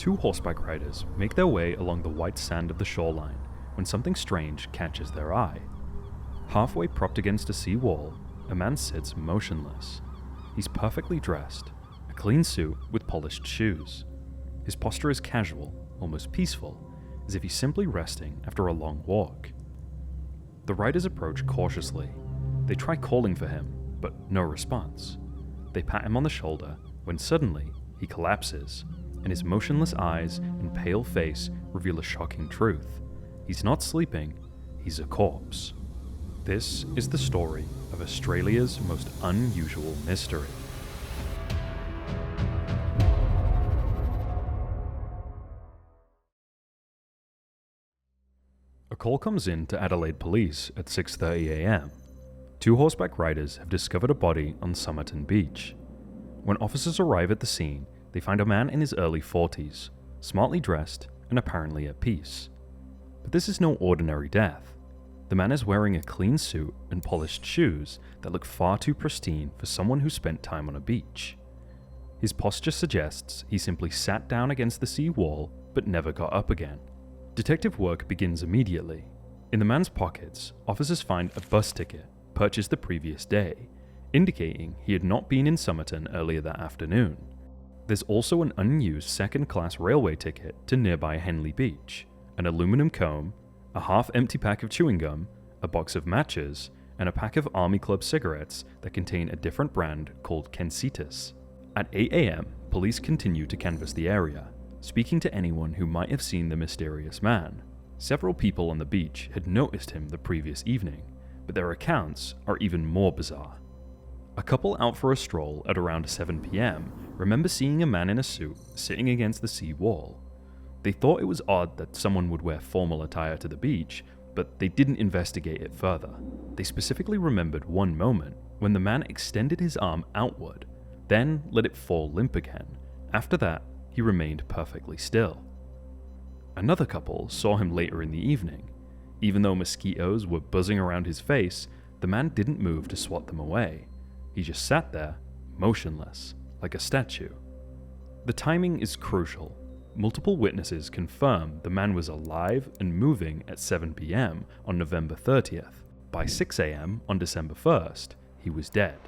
Two horseback riders make their way along the white sand of the shoreline when something strange catches their eye. Halfway propped against a sea wall, a man sits motionless. He's perfectly dressed, a clean suit with polished shoes. His posture is casual, almost peaceful, as if he's simply resting after a long walk. The riders approach cautiously. They try calling for him, but no response. They pat him on the shoulder when suddenly he collapses, and his motionless eyes and pale face reveal a shocking truth. He's not sleeping, he's a corpse. This is the story of Australia's most unusual mystery. A call comes in to Adelaide Police at 6:30 a.m. Two horseback riders have discovered a body on Somerton Beach. When officers arrive at the scene, they find a man in his early 40s, smartly dressed and apparently at peace. But this is no ordinary death. The man is wearing a clean suit and polished shoes that look far too pristine for someone who spent time on a beach. His posture suggests he simply sat down against the sea wall but never got up again. Detective work begins immediately. In the man's pockets, officers find a bus ticket purchased the previous day, indicating he had not been in Somerton earlier that afternoon. There's also an unused second-class railway ticket to nearby Henley Beach, an aluminum comb, a half-empty pack of chewing gum, a box of matches, and a pack of Army Club cigarettes that contain a different brand called Kensitas. At 8 a.m., police continue to canvass the area, speaking to anyone who might have seen the mysterious man. Several people on the beach had noticed him the previous evening, but their accounts are even more bizarre. A couple out for a stroll at around 7 p.m. remember seeing a man in a suit sitting against the sea wall. They thought it was odd that someone would wear formal attire to the beach, but they didn't investigate it further. They specifically remembered one moment when the man extended his arm outward, then let it fall limp again. After that, he remained perfectly still. Another couple saw him later in the evening. Even though mosquitoes were buzzing around his face, the man didn't move to swat them away. He just sat there, motionless, like a statue. The timing is crucial. Multiple witnesses confirm the man was alive and moving at 7 p.m. on November 30th. By 6 a.m. on December 1st, he was dead.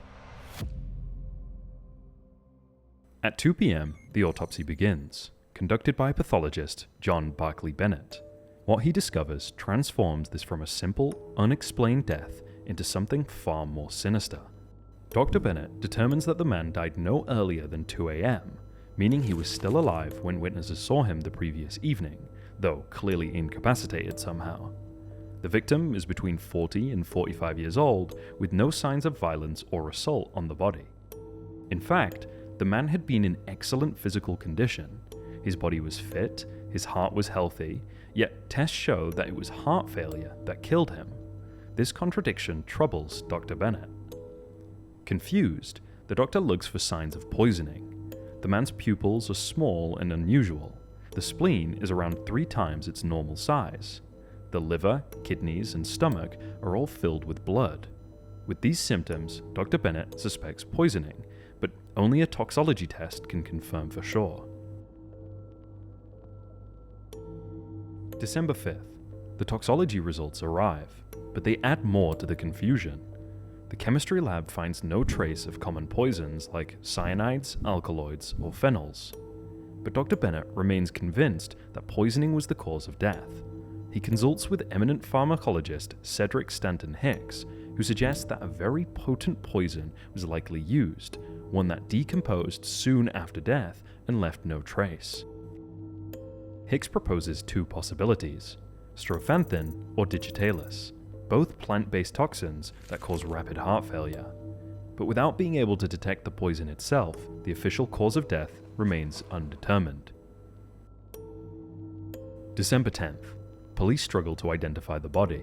At 2 p.m., the autopsy begins, conducted by pathologist John Barclay Bennett. What he discovers transforms this from a simple, unexplained death into something far more sinister. Dr. Bennett determines that the man died no earlier than 2 a.m., meaning he was still alive when witnesses saw him the previous evening, though clearly incapacitated somehow. The victim is between 40 and 45 years old, with no signs of violence or assault on the body. In fact, the man had been in excellent physical condition. His body was fit, his heart was healthy, yet tests show that it was heart failure that killed him. This contradiction troubles Dr. Bennett. Confused, the doctor looks for signs of poisoning. The man's pupils are small and unusual. The spleen is around 3 times its normal size. The liver, kidneys, and stomach are all filled with blood. With these symptoms, Dr. Bennett suspects poisoning, but only a toxology test can confirm for sure. December 5th. The toxology results arrive, but they add more to the confusion. The chemistry lab finds no trace of common poisons like cyanides, alkaloids, or phenols. But Dr. Bennett remains convinced that poisoning was the cause of death. He consults with eminent pharmacologist Cedric Stanton Hicks, who suggests that a very potent poison was likely used, one that decomposed soon after death and left no trace. Hicks proposes 2 possibilities: strophanthin or digitalis, both plant-based toxins that cause rapid heart failure. But without being able to detect the poison itself, the official cause of death remains undetermined. December 10th. Police struggle to identify the body.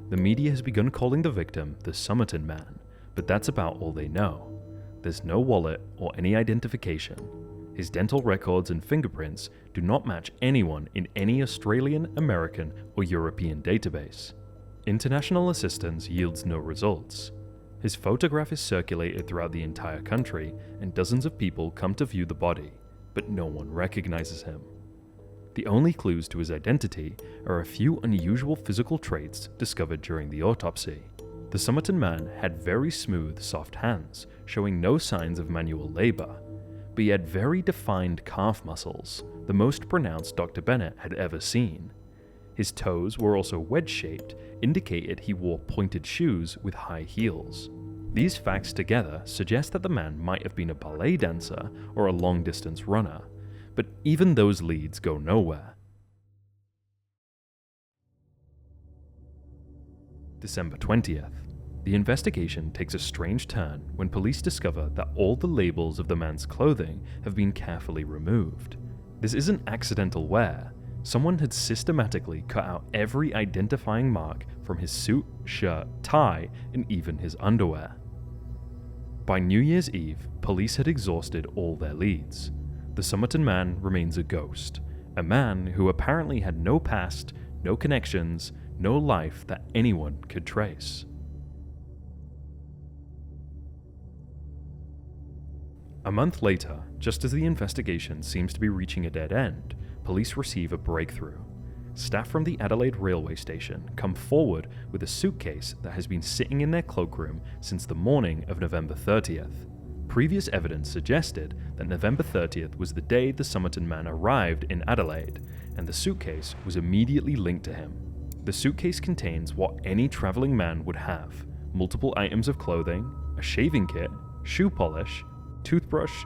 The media has begun calling the victim the Somerton Man, but that's about all they know. There's no wallet or any identification. His dental records and fingerprints do not match anyone in any Australian, American, or European database. International assistance yields no results. His photograph is circulated throughout the entire country, and dozens of people come to view the body, but no one recognizes him. The only clues to his identity are a few unusual physical traits discovered during the autopsy. The Somerton man had very smooth, soft hands, showing no signs of manual labor, but he had very defined calf muscles, the most pronounced Dr. Bennett had ever seen. His toes were also wedge-shaped, indicated he wore pointed shoes with high heels. These facts together suggest that the man might have been a ballet dancer or a long-distance runner, but even those leads go nowhere. December 20th. The investigation takes a strange turn when police discover that all the labels of the man's clothing have been carefully removed. This isn't accidental wear. Someone had systematically cut out every identifying mark from his suit, shirt, tie, and even his underwear. By New Year's Eve, police had exhausted all their leads. The Somerton man remains a ghost, a man who apparently had no past, no connections, no life that anyone could trace. A month later, just as the investigation seems to be reaching a dead end, police receive a breakthrough. Staff from the Adelaide railway station come forward with a suitcase that has been sitting in their cloakroom since the morning of November 30th. Previous evidence suggested that November 30th was the day the Somerton man arrived in Adelaide, and the suitcase was immediately linked to him. The suitcase contains what any travelling man would have: multiple items of clothing, a shaving kit, shoe polish, toothbrush,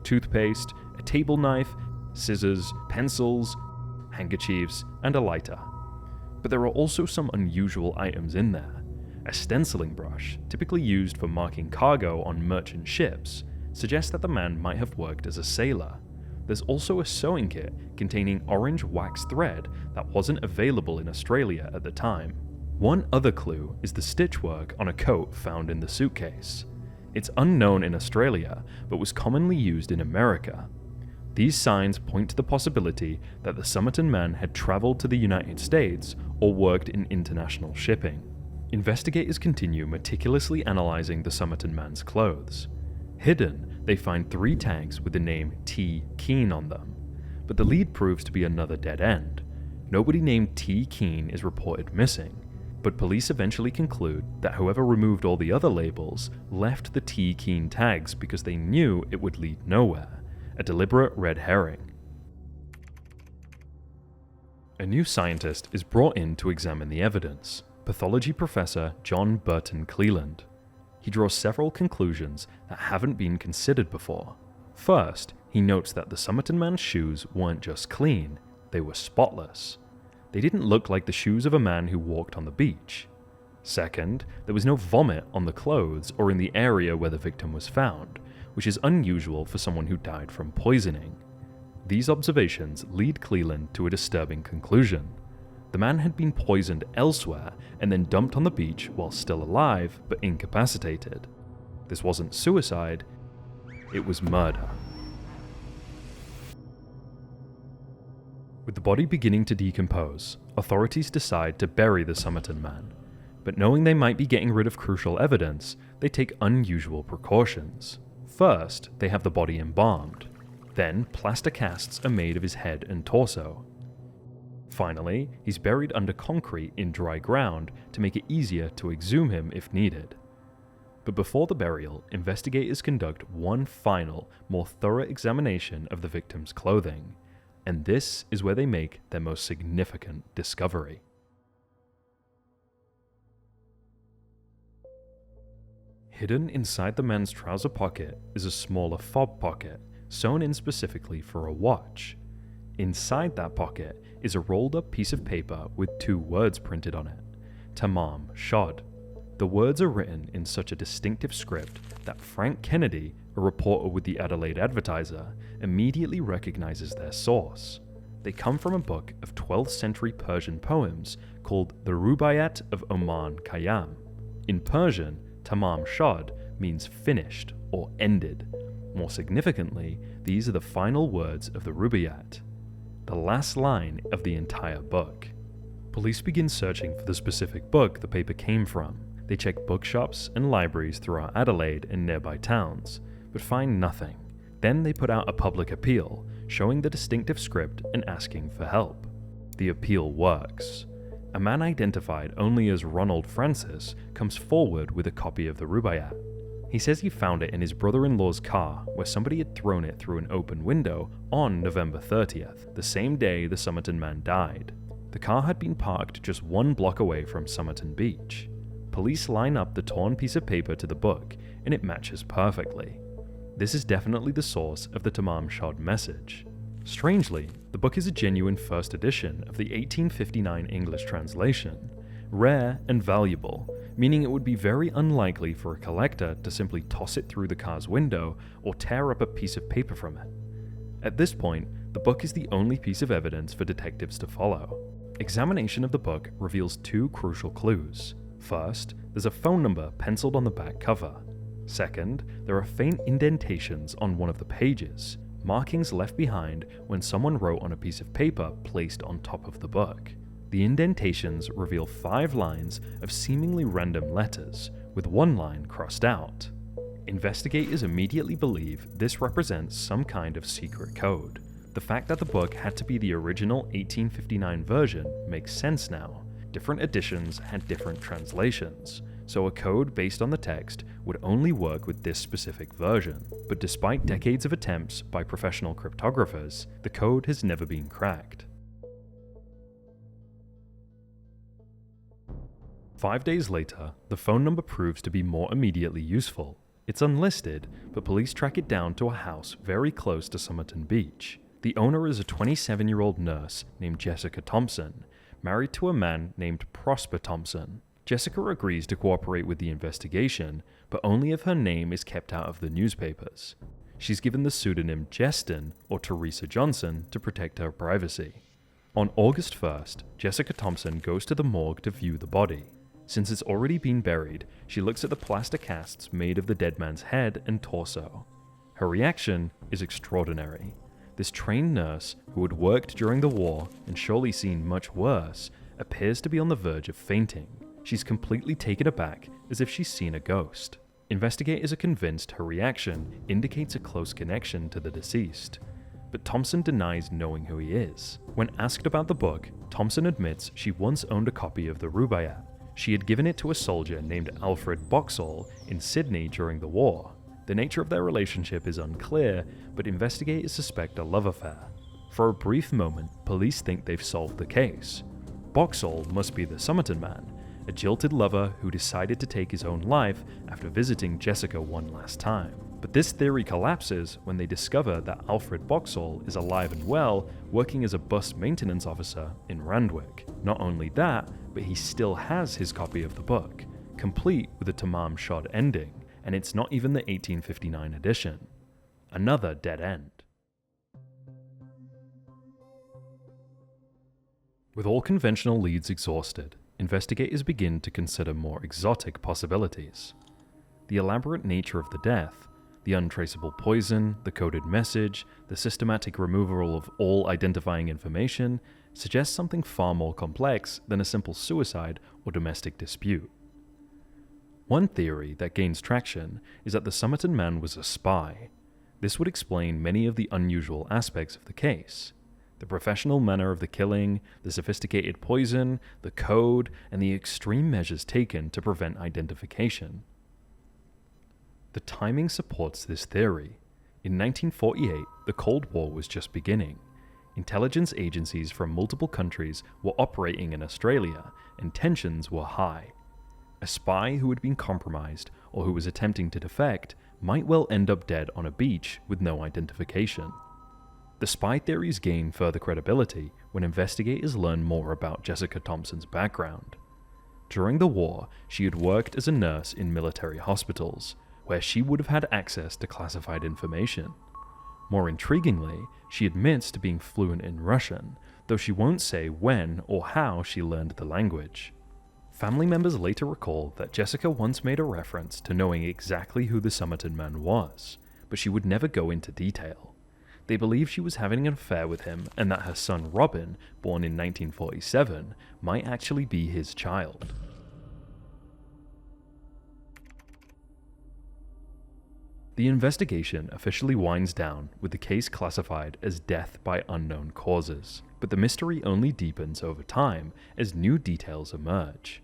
toothpaste, a table knife, scissors, pencils, handkerchiefs, and a lighter. But there are also some unusual items in there. A stenciling brush, typically used for marking cargo on merchant ships, suggests that the man might have worked as a sailor. There's also a sewing kit containing orange wax thread that wasn't available in Australia at the time. One other clue is the stitchwork on a coat found in the suitcase. It's unknown in Australia, but was commonly used in America. These signs point to the possibility that the Somerton man had travelled to the United States or worked in international shipping. Investigators continue meticulously analysing the Somerton man's clothes. Hidden, they find 3 tags with the name T. Keane on them, but the lead proves to be another dead end. Nobody named T. Keane is reported missing, but police eventually conclude that whoever removed all the other labels left the T. Keane tags because they knew it would lead nowhere, a deliberate red herring. A new scientist is brought in to examine the evidence, pathology professor John Burton Cleland. He draws several conclusions that haven't been considered before. First, he notes that the Somerton man's shoes weren't just clean, they were spotless. They didn't look like the shoes of a man who walked on the beach. Second, there was no vomit on the clothes or in the area where the victim was found, which is unusual for someone who died from poisoning. These observations lead Cleland to a disturbing conclusion. The man had been poisoned elsewhere and then dumped on the beach while still alive but incapacitated. This wasn't suicide, it was murder. With the body beginning to decompose, authorities decide to bury the Somerton man. But knowing they might be getting rid of crucial evidence, they take unusual precautions. First, they have the body embalmed. Then, plaster casts are made of his head and torso. Finally, he's buried under concrete in dry ground to make it easier to exhume him if needed. But before the burial, investigators conduct one final, more thorough examination of the victim's clothing. And this is where they make their most significant discovery. Hidden inside the man's trouser pocket is a smaller fob pocket, sewn in specifically for a watch. Inside that pocket is a rolled up piece of paper with 2 words printed on it: Tamam Shod. The words are written in such a distinctive script that Frank Kennedy, a reporter with the Adelaide Advertiser, immediately recognizes their source. They come from a book of 12th century Persian poems called the Rubaiyat of Oman Khayyam. In Persian, Tamam Shod means finished or ended. More significantly, these are the final words of the Rubaiyat, the last line of the entire book. Police begin searching for the specific book the paper came from. They check bookshops and libraries throughout Adelaide and nearby towns, but find nothing. Then they put out a public appeal, showing the distinctive script and asking for help. The appeal works. A man identified only as Ronald Francis comes forward with a copy of the Rubaiyat. He says he found it in his brother-in-law's car, where somebody had thrown it through an open window on November 30th, the same day the Somerton man died. The car had been parked just 1 block away from Somerton Beach. Police line up the torn piece of paper to the book, and it matches perfectly. This is definitely the source of the Tamam Shad message. Strangely, the book is a genuine first edition of the 1859 English translation, rare and valuable, meaning it would be very unlikely for a collector to simply toss it through the car's window or tear up a piece of paper from it. At this point, the book is the only piece of evidence for detectives to follow. Examination of the book reveals 2 crucial clues. First, there's a phone number penciled on the back cover. Second, there are faint indentations on one of the pages, markings left behind when someone wrote on a piece of paper placed on top of the book. The indentations reveal 5 lines of seemingly random letters, with 1 line crossed out. Investigators immediately believe this represents some kind of secret code. The fact that the book had to be the original 1859 version makes sense now. Different editions had different translations, so a code based on the text would only work with this specific version. But despite decades of attempts by professional cryptographers, the code has never been cracked. 5 days later, the phone number proves to be more immediately useful. It's unlisted, but police track it down to a house very close to Somerton Beach. The owner is a 27-year-old nurse named Jessica Thompson, married to a man named Prosper Thompson. Jessica agrees to cooperate with the investigation, but only if her name is kept out of the newspapers. She's given the pseudonym Jeston or Teresa Johnson to protect her privacy. On August 1st, Jessica Thompson goes to the morgue to view the body. Since it's already been buried, she looks at the plaster casts made of the dead man's head and torso. Her reaction is extraordinary. This trained nurse, who had worked during the war and surely seen much worse, appears to be on the verge of fainting. She's completely taken aback, as if she's seen a ghost. Investigators are convinced her reaction indicates a close connection to the deceased, but Thompson denies knowing who he is. When asked about the book, Thompson admits she once owned a copy of the Rubaiyat. She had given it to a soldier named Alfred Boxall in Sydney during the war. The nature of their relationship is unclear, but investigators suspect a love affair. For a brief moment, police think they've solved the case. Boxall must be the Somerton man, a jilted lover who decided to take his own life after visiting Jessica one last time. But this theory collapses when they discover that Alfred Boxall is alive and well, working as a bus maintenance officer in Randwick. Not only that, but he still has his copy of the book, complete with a Tamam Shad ending, and it's not even the 1859 edition. Another dead end. With all conventional leads exhausted, investigators begin to consider more exotic possibilities. The elaborate nature of the death, the untraceable poison, the coded message, the systematic removal of all identifying information suggests something far more complex than a simple suicide or domestic dispute. One theory that gains traction is that the Somerton man was a spy. This would explain many of the unusual aspects of the case. The professional manner of the killing, the sophisticated poison, the code, and the extreme measures taken to prevent identification. The timing supports this theory. In 1948, the Cold War was just beginning. Intelligence agencies from multiple countries were operating in Australia, and tensions were high. A spy who had been compromised or who was attempting to defect might well end up dead on a beach with no identification. The spy theories gain further credibility when investigators learn more about Jessica Thompson's background. During the war, she had worked as a nurse in military hospitals, where she would have had access to classified information. More intriguingly, she admits to being fluent in Russian, though she won't say when or how she learned the language. Family members later recall that Jessica once made a reference to knowing exactly who the Somerton man was, but she would never go into detail. They believe she was having an affair with him and that her son Robin, born in 1947, might actually be his child. The investigation officially winds down with the case classified as death by unknown causes, but the mystery only deepens over time as new details emerge.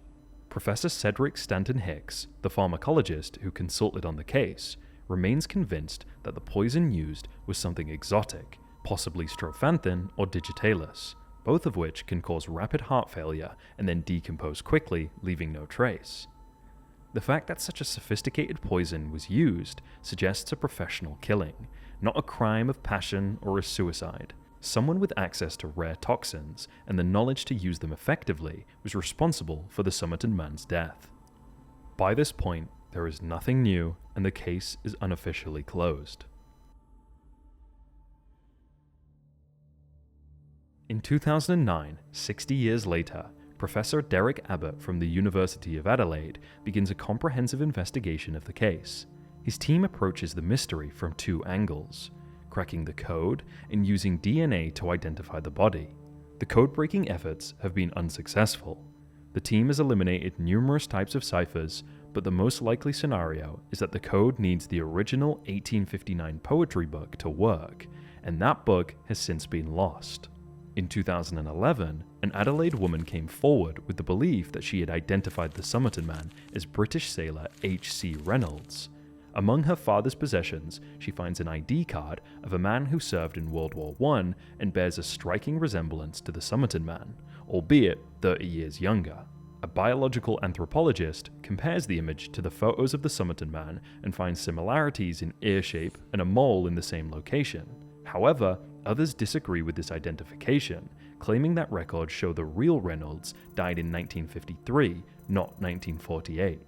Professor Cedric Stanton Hicks, the pharmacologist who consulted on the case, remains convinced that the poison used was something exotic, possibly strophanthin or digitalis, both of which can cause rapid heart failure and then decompose quickly, leaving no trace. The fact that such a sophisticated poison was used suggests a professional killing, not a crime of passion or a suicide. Someone with access to rare toxins and the knowledge to use them effectively was responsible for the Somerton man's death. By this point, there is nothing new and the case is unofficially closed. In 2009, 60 years later, Professor Derek Abbott from the University of Adelaide begins a comprehensive investigation of the case. His team approaches the mystery from two angles: cracking the code and using DNA to identify the body. The code-breaking efforts have been unsuccessful. The team has eliminated numerous types of ciphers, but the most likely scenario is that the code needs the original 1859 poetry book to work, and that book has since been lost. In 2011, an Adelaide woman came forward with the belief that she had identified the Somerton man as British sailor H.C. Reynolds. Among her father's possessions, she finds an ID card of a man who served in World War I and bears a striking resemblance to the Somerton man, albeit 30 years younger. A biological anthropologist compares the image to the photos of the Somerton man and finds similarities in ear shape and a mole in the same location. However, others disagree with this identification, claiming that records show the real Reynolds died in 1953, not 1948.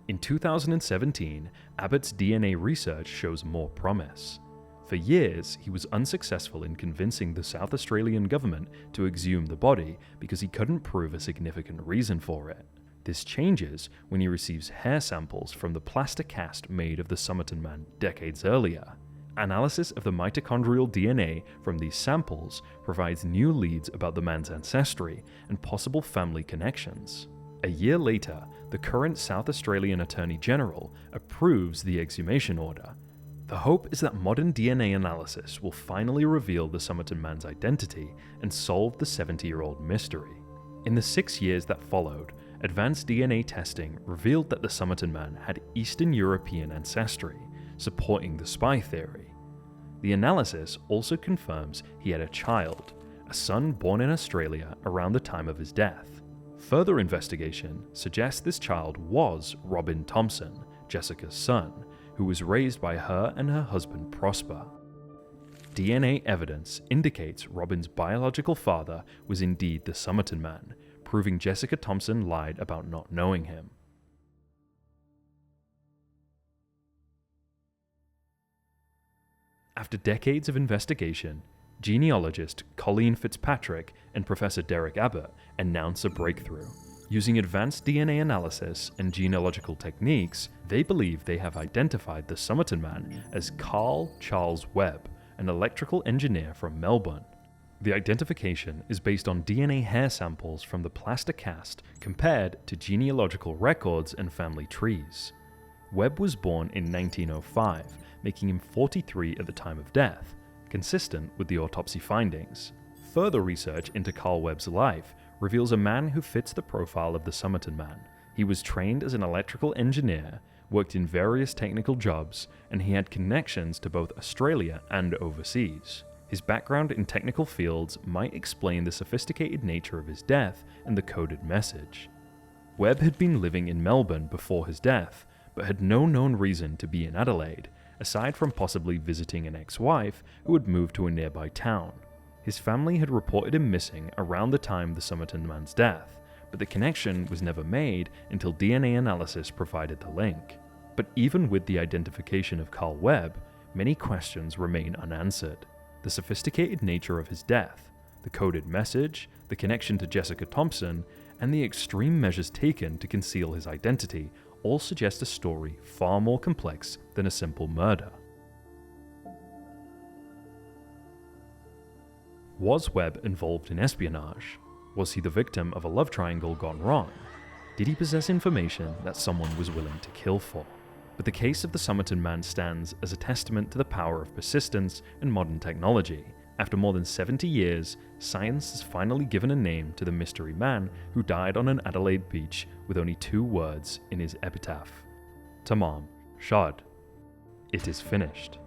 In 2017, Abbott's DNA research shows more promise. For years, he was unsuccessful in convincing the South Australian government to exhume the body because he couldn't prove a significant reason for it. This changes when he receives hair samples from the plaster cast made of the Somerton man decades earlier. Analysis of the mitochondrial DNA from these samples provides new leads about the man's ancestry and possible family connections. A year later, the current South Australian Attorney General approves the exhumation order. The hope is that modern DNA analysis will finally reveal the Somerton man's identity and solve the 70-year-old mystery. In the 6 years that followed, advanced DNA testing revealed that the Somerton man had Eastern European ancestry, supporting the spy theory. The analysis also confirms he had a child, a son born in Australia around the time of his death. Further investigation suggests this child was Robin Thompson, Jessica's son, who was raised by her and her husband Prosper. DNA evidence indicates Robin's biological father was indeed the Somerton man, proving Jessica Thompson lied about not knowing him. After decades of investigation, genealogist Colleen Fitzpatrick and Professor Derek Abbott announce a breakthrough. Using advanced DNA analysis and genealogical techniques, they believe they have identified the Somerton man as Carl Charles Webb, an electrical engineer from Melbourne. The identification is based on DNA hair samples from the plaster cast compared to genealogical records and family trees. Webb was born in 1905, making him 43 at the time of death, consistent with the autopsy findings. Further research into Carl Webb's life reveals a man who fits the profile of the Somerton man. He was trained as an electrical engineer, worked in various technical jobs, and he had connections to both Australia and overseas. His background in technical fields might explain the sophisticated nature of his death and the coded message. Webb had been living in Melbourne before his death, but had no known reason to be in Adelaide, aside from possibly visiting an ex-wife who had moved to a nearby town. His family had reported him missing around the time of the Somerton man's death, but the connection was never made until DNA analysis provided the link. But even with the identification of Carl Webb, many questions remain unanswered. The sophisticated nature of his death, the coded message, the connection to Jessica Thompson, and the extreme measures taken to conceal his identity all suggest a story far more complex than a simple murder. Was Webb involved in espionage? Was he the victim of a love triangle gone wrong? Did he possess information that someone was willing to kill for? but the case of the Somerton man stands as a testament to the power of persistence and modern technology. After more than 70 years, science has finally given a name to the mystery man who died on an Adelaide beach with only 2 words in his epitaph. Tamam Shad. It is finished.